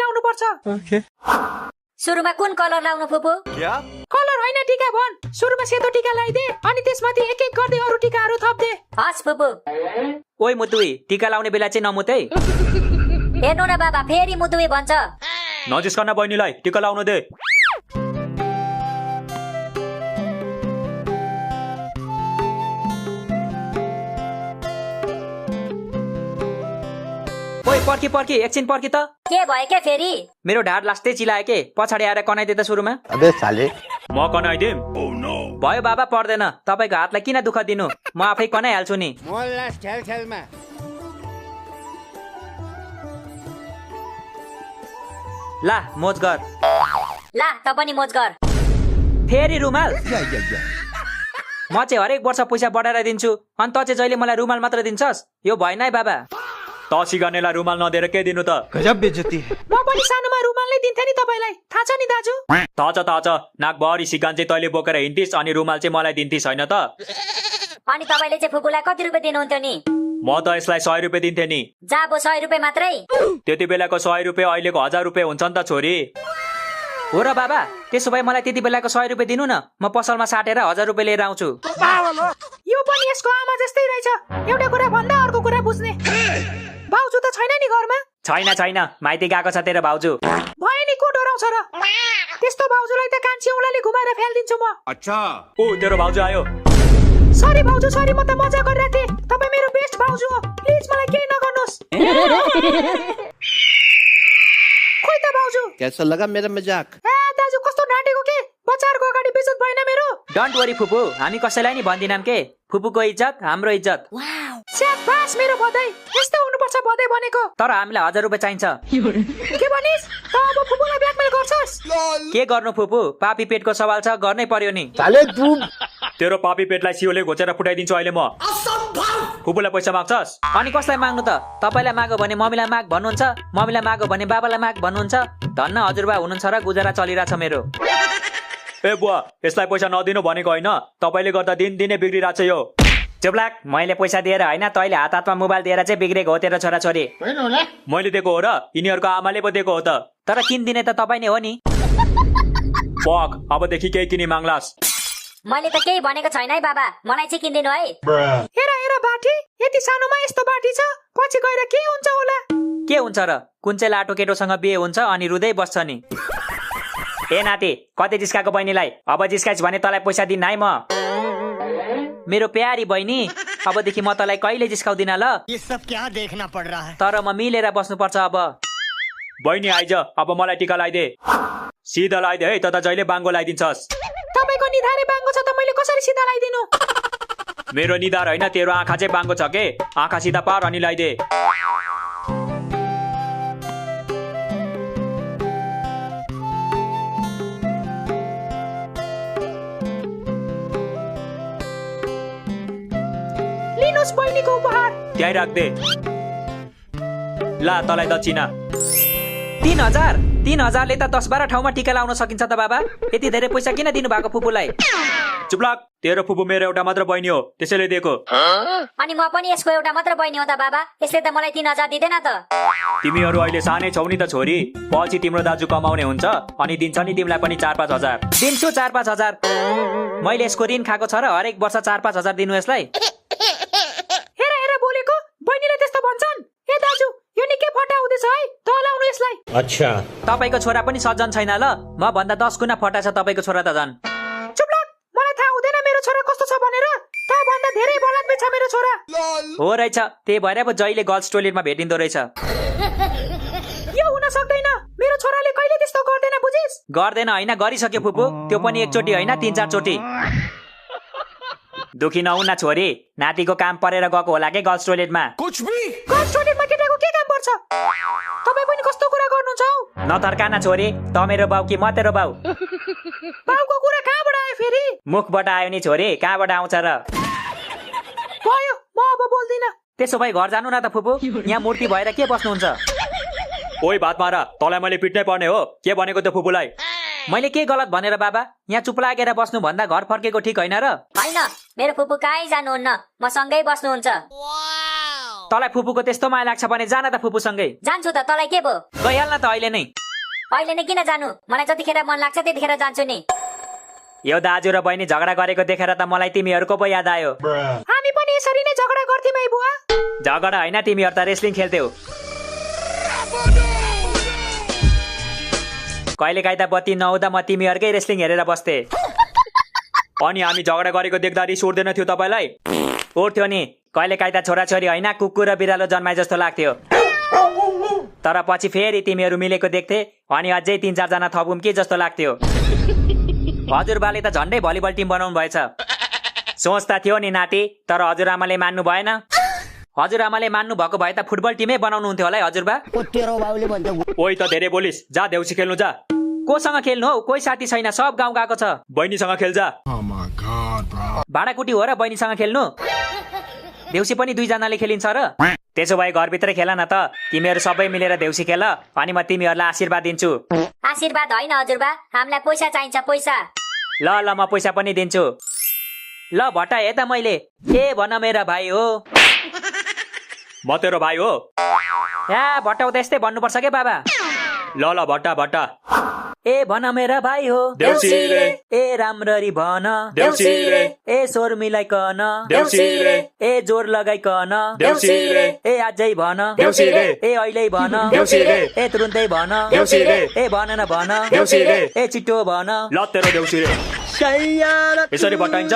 लाउनु पर्छ। ओके सुरुमा कुन कलर लाउनु फुपू? क्या कलर होइन टीका भन। सुरुमा सेतो टीका लगाइदे अनि त्यसमाथि एक एक गर्दै अरू टीकाहरू थप्दे। हस् फुपू। ओइ मुतुई टीका लाउने बेला चाहिँ नमुतै। हेर्नु न बाबा फेरि मुतुई भन्छ। नजिस्कन बहिनीलाई टीका लाउनु दे। ओइ पर्खी पर्खी एकछिन पर्खी त। के भयो के फेरि? मेरो ढाड लास्टै चिलायो के पछाडि आएर कनाइदे त सुरुमा। अबे साले म कनाइदिम। भयो बाबा पर्दैन तपाईको हातलाई किन दुःख दिनु म आफै कनाइहाल्छु नि। मोल्ला खेल खेलमा ला मोज गर। ला त पनि मोज गर। फेरि रुमाल म चाहिँ हरेक वर्ष पैसा बढाएर दिन्छु अनि त चाहिँ जहिले मलाई रुमाल मात्र दिन्छस् यो भएन है बाबा। त सिगानेलाई रुमाल नदिएर के दिनु त? गजब बेइज्जती है। म पनि सानोमा रुमाल नै दिन्थे नि तपाईलाई थाहा छ नि दाजु। थाहा छ नाकभरि सिगान चाहिँ तैँले बोकेर हिँड्थिस् अनि रुमाल चाहिँ मलाई दिन्थिस् होइन त? अनि तपाईले चाहिँ फुपूलाई कति रुपियाँ दिनुहुन्थ्यो नि? म त यसलाई 100 रुपियाँ दिन्थे नि। जाबो 100 रुपियाँ मात्रै? त्यति बेलाको 100 रुपियाँ अहिलेको 1000 रुपियाँ हुन्छ नि त छोरी। हो र बाबा त्यसो भए मलाई त्यति बेलाको 100 रुपियाँ दिनु न म पसलमा साटेर 1000 रुपियाँ लिएर आउँछु। यो पनि यसको आमा जस्तै रहेछ। एउटा कुरा भन्दा अर्को कुरा बुझ्ने। भाउजू त छैन नि घरमा? छैन माइती गएको छ तेरो भाउजू। भयो नि को डराउँछ र? त्यस्तो भाउजूलाई त कान्छी औँलाले घुमाएर फ्यालिदिन्छु म। अच्छा ओ तेरो भाउजू आयो। सरी भाउजू सरी म त मजा गरिरहेको थिएँ। तपाईँ मेरो बेस्ट भाउजू हो प्लिज मलाई केही नगर्नुहोस्। खोइ त भाउजू। कैसा लगा मेरा मजाक? ए दाजु कस्तो डाँटेको के? बच्चाहरूको अगाडि बेइज्जत भएन मेरो? डोन्ट वरी फुपू हामी कसैलाई नि भन्दिनौँ के। फुपूको इज्जत हाम्रो इज्जत। स्याबास मेरो बधाई। यस्तो हुनुपर्छ बधाई भनेको। तर हामीलाई 1000 रुपियाँ चाहिन्छ। के भनिस्? त अब फुपूलाई ब्ल्याकमेल गर्छस्? के गर्नु फुपू पापी पेटको सवाल छ गर्नै पर्यो नि। साले तू तेरो पापी पेटलाई सियोले घोचेर फुटाइदिन्छु अहिले म। फुपूलाई पैसा माग्छस्? अनि कसलाई माग्नु त? तपाईलाई मागो भने मम्मीलाई माग भन्नुहुन्छ मम्मीलाई मागो भने बाबालाई माग भन्नुहुन्छ। धन्न हजुरबा हुनुहुन्छ र गुजारा चलिरहेछ मेरो। ए बुवा यसलाई पैसा नदिनु भनेको होइन तपाईले गर्दा दिनदिनै बिग्रिरहेछ यो। चुप्लाक मैले पैसा दिएर होइन तैँले हात हातमा मोबाइल दिएर चाहिँ बिग्रेको हो तेरो छोराछोरी। मैले दिएको हो र यिनीहरूको आमाले पो दिएको हो त। तर किनिदिने त तपाईँ नै हो नि। पक अबदेखि केही किनी माग्लास्। मैले त केही भनेको छैन है बाबा मलाई चाहिँ किनिदिनु है। हेर बाटी यति सानोमा यस्तो बाटी छ पछि गएर के हुन्छ होला? के हुन्छ र कुन चाहिँ लाटो केटोसँग बिहे हुन्छ अनि रुँदै बस्छ नि। ए नाति कति जिस्काको बहिनीलाई अब जिस्काइस् भने तँलाई पैसा दिन है म। मेरो प्यारी बहिनी अबदेखि म तँलाई कहिले जिस्काउँदिन ल। ये सब क्या देखना पड़ रहा है? तर म मिलेर बस्नुपर्छ अब। बहिनी आइज अब मलाई टीका लगाइदे। सिधा लगाइदे है त जहिले बाङ्गो लगाइदिन्छस्। तपाईको निधारे बाङ्गो छ त मैले कसरी सिधा लगाइदिनु? मेरो निधार होइन तेरो आँखा चाहिँ बाङ्गो छ के। आँखा सिधा पार अनि लगाइदे। लिनुस् बहिनीको उपहार। त्यही राख्दे। ला तँलाई दक्षिणा। 3000 ले त 10-12 ठाउँमा टीका लाउन सकिन्छ त बाबा। यति धेरै पैसा किन दिनु भएको फुपूलाई? चुप्लाक तेरो फुपू मेरो एउटा मात्र बहिनी हो त्यसैले दिएको। अनि म पनि यसको एउटा मात्र बहिनी हो त बाबा यसले त मलाई 3000 दिँदैन त। तिमीहरू अहिले सानै छौ नि त छोरी। पछि तिम्रो दाजु कमाउने हुन्छ अनि दिन्छ नि तिमीलाई पनि 4-5 हजार। दिन्छु 4-5 हजार। मैले यसको ऋण खाएको छ र हरेक वर्ष 4-5 हजार दिनु यसलाई। हेर बोलेको बहिनीले त्यस्तो भन्छन्। ए दाजु यो निकै फटा हुँदैछ है त लाउनु यसलाई। अच्छा तपाईको छोरा पनि सज्जन छैन ल। म भन्दा 10 गुणा फटा छ तपाईको छोरा त झन्। चुप्लाक मलाई थाहा हुँदैन मेरो छोरा कस्तो छ भनेर। त भन्दा धेरै बलात्कार छ मेरो छोरा। हो रहेछ त्यही भएर पो जहिले गर्ल्स टोयलेटमा भेटिँदो रहेछ। यो हुन सक्दैन मेरो छोराले कहिले त्यस्तो गर्दैन बुझिस? गर्दैन होइन गरिसक्यो फुपू त्यो पनि एकचोटि होइन 3-4 चोटि। दुखी नहुन छोरी नातिको काम परेर गएको होला के गर्ल्स टोयलेटमा। गर्ल्स टोयलेटमा केटाको के काम पर्छ? तपाईँ पनि कस्तो कुरा गर्नुहुन्छ हौ? नतर्काना छोरी त मेरो बाउ कि म तेरो बाउ? बाउको कुरा कहाँबाट आयो फेरि? मुखबाट आयो नि छोरी कहाँबाट आउँछ र? भयो म अब बोल्दिन। त्यसो भए घर जानु न त फुपू यहाँ मूर्ति भएर के बस्नुहुन्छ? ओइ भात मारा तँलाई मैले पिट्नै पर्ने हो के भनेको त्यो फुपूलाई? मैले के गलत भनेर बाबा? यहाँ चुप लागेर बस्नु भन्दा घर फर्केको ठिक होइन र? हैन मेरो फुपू कहीँ जानुहुन्न म सँगै बस्नुहुन्छ। तँलाई फुपूको त्यस्तो माया लाग्छ भने जान त फुपूसँगै जान्छु त तँलाई के भयो गइहाल्न त अहिले नै अहिले नै किन जानु मलाई जतिखेर मन लाग्छ त्यतिखेर जान्छु नि यो दाजु र बहिनी झगडा गरेको देखेर त मलाई तिमीहरूको पो याद आयो हामी पनि यसरी नै झगडा गर्थ्यौँ है बुवा झगडा होइन तिमीहरू त रेस्लिङ खेल्थ्यौ कहिलेकाहीँ त बत्ती नहुँदा म तिमीहरूकै रेस्लिङ हेरेर बस्थे अनि हामी झगडा गरेको देख्दा रिस उठ्दैन थियो तपाईँलाई उठ्थ्यो नि कहिलेकाहीँ त छोराछोरी होइन कुकुर र बिरालो जन्माए जस्तो लाग्थ्यो तर पछि फेरि तिमीहरू मिलेको देख्थे अनि अझै 3-4 जना थपौँ कि जस्तो लाग्थ्यो हजुरबाले त झन्डै भलिबल टिम बनाउनु भएछ सोच त थियो नि नाति तर हजुरआमाले मान्नु भएन हजुरआमाले मान्नु भएको भए त फुटबल टिमै बनाउनु हुन्थ्यो होला है हजुरबा ओइ त धेरै बोलिस जा देउसी खेल्नु जा कोसँग खेल्नु हौ कोही साथी छैन सब गाउँ गएको छ बहिनीसँग खेल जा भाँडाकुटी हो र बहिनीसँग खेल्नु देउसी पनि 2 जनाले खेलिन्छ र त्यसो भए घरभित्रै खेल न त तिमीहरू सबै मिलेर देउसी खेल अनि म तिमीहरूलाई आशीर्वाद दिन्छु आशीर्वाद होइन हजुरबा हामीलाई पैसा चाहिन्छ पैसा ल ल म पैसा पनि दिन्छु ल भट्टा हे त मैले के भन मेरा भाइ हो म तेरो भाइ हो या भट्टा त यस्तै भन्नुपर्छ के बाबा ल ल भट्टा भट्टा ए भन मेरा भाइ हो देउसी रे ए राम्ररी भन देउसी रे ए स्वर मिलाइकन देउसी रे ए जोर लगाइकन देउसी रे ए अझै भन देउसी रे ए अहिले भन देउसी रे ए तुरुन्तै भन देउसी रे ए भन न भन देउसी रे ए छिटो भन ल तेरो देउसी रे सैया यसरी बटाइन्छ